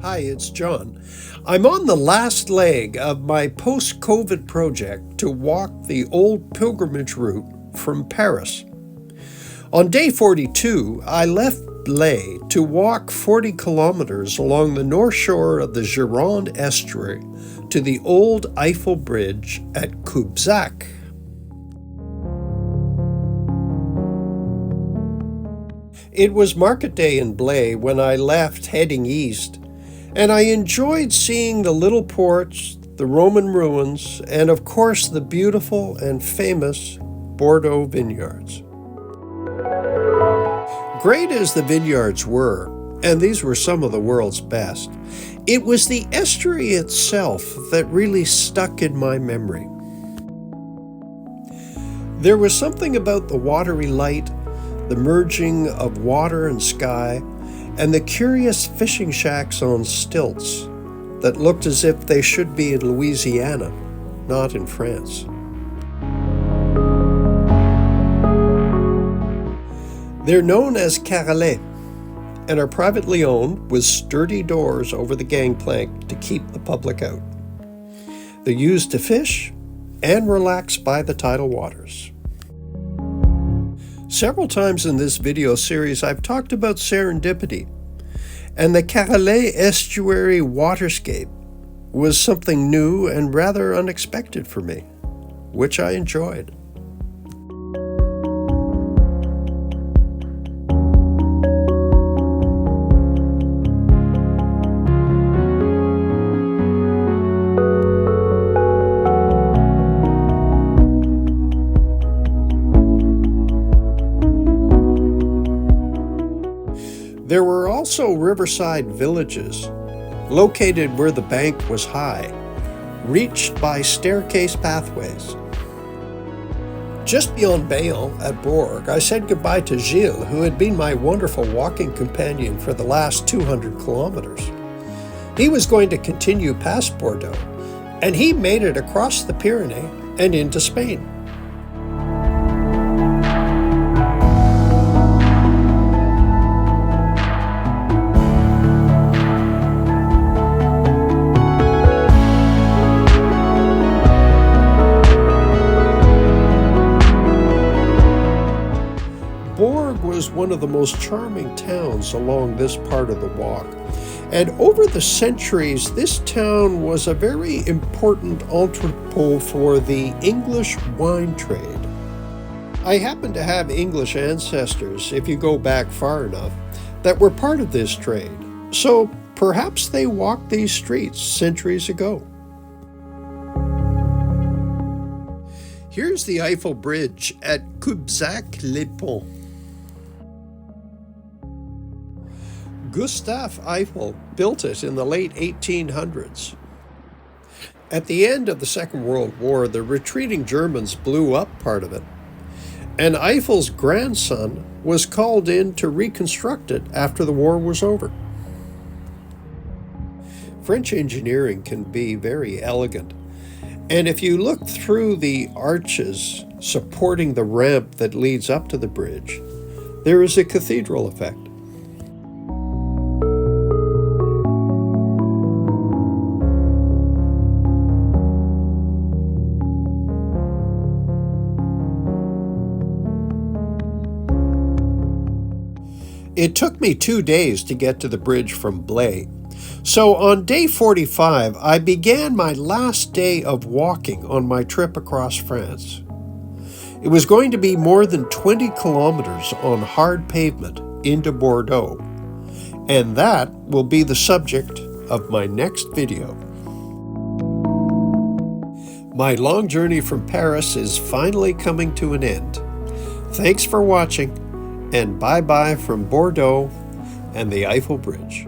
Hi, it's John. I'm on the last leg of my post-COVID project to walk the old pilgrimage route from Paris. On day 42, I left Blaye to walk 40 kilometers along the north shore of the Gironde Estuary to the old Eiffel Bridge at Cubzac. It was market day in Blaye when I left heading east, and I enjoyed seeing the little ports, the Roman ruins, and of course the beautiful and famous Bordeaux vineyards. Great as the vineyards were, and these were some of the world's best, it was the estuary itself that really stuck in my memory. There was something about the watery light, the merging of water and sky, and the curious fishing shacks on stilts that looked as if they should be in Louisiana, not in France. They're known as carrelets and are privately owned with sturdy doors over the gangplank to keep the public out. They're used to fish and relax by the tidal waters. Several times in this video series, I've talked about serendipity, and the Gironde Estuary waterscape was something new and rather unexpected for me, which I enjoyed. There were also riverside villages, located where the bank was high, reached by staircase pathways. Just beyond Bayonne at Bordeaux, I said goodbye to Gilles, who had been my wonderful walking companion for the last 200 kilometers. He was going to continue past Bordeaux, and he made it across the Pyrenees and into Spain. Was one of the most charming towns along this part of the walk. And over the centuries, this town was a very important entrepot for the English wine trade. I happen to have English ancestors, if you go back far enough, that were part of this trade. So perhaps they walked these streets centuries ago. Here's the Eiffel Bridge at Cubzac-Les-Ponts. Gustave Eiffel built it in the late 1800s. At the end of the Second World War, the retreating Germans blew up part of it, and Eiffel's grandson was called in to reconstruct it after the war was over. French engineering can be very elegant, and if you look through the arches supporting the ramp that leads up to the bridge, there is a cathedral effect. It took me 2 days to get to the bridge from Blaye. So on day 45, I began my last day of walking on my trip across France. It was going to be more than 20 kilometers on hard pavement into Bordeaux, and that will be the subject of my next video. My long journey from Paris is finally coming to an end. Thanks for watching, and bye-bye from Bordeaux and the Eiffel Bridge.